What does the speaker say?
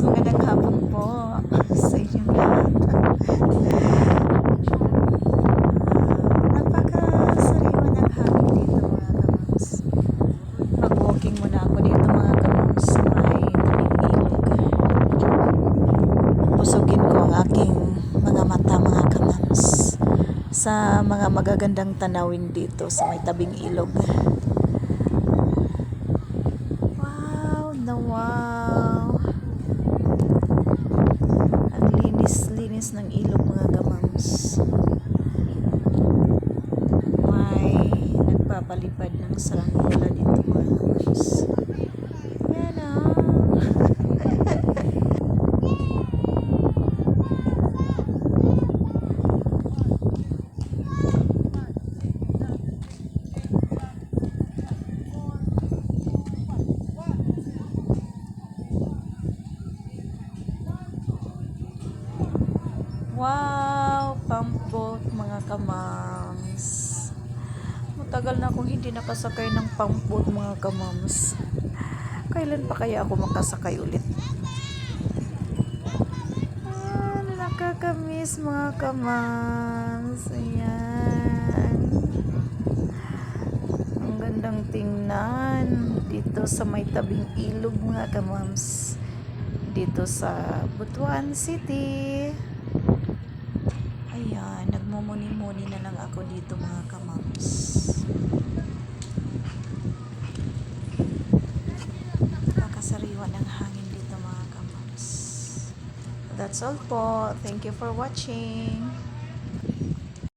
magandang hapon po sa inyong lahat. Napakasariwa ng hangin dito mga kamams. Mag-walking muna ako dito mga kamams sa may tabing ilog. Busugin ko ang aking mga mata mga kamams sa mga magagandang tanawin dito sa may tabing ilog. Wow na wow! Ang linis ng ilog mga kamams. May nagpapalipad ng saranggola dito mga kamams. Yan ah! Wow! Pampot mga kamams. Matagal na akong hindi nakasakay ng pampot mga kamams. Kailan pa kaya ako makasakay ulit? Nakakamiss mga kamams. Ayan. Ang gandang tingnan dito sa may tabing ilog mga kamams. Dito sa Butuan City. Ayan, nagmumuni-muni na lang ako dito mga kamams. Nakakasariwa ng hangin dito mga kamams. That's all po. Thank you for watching.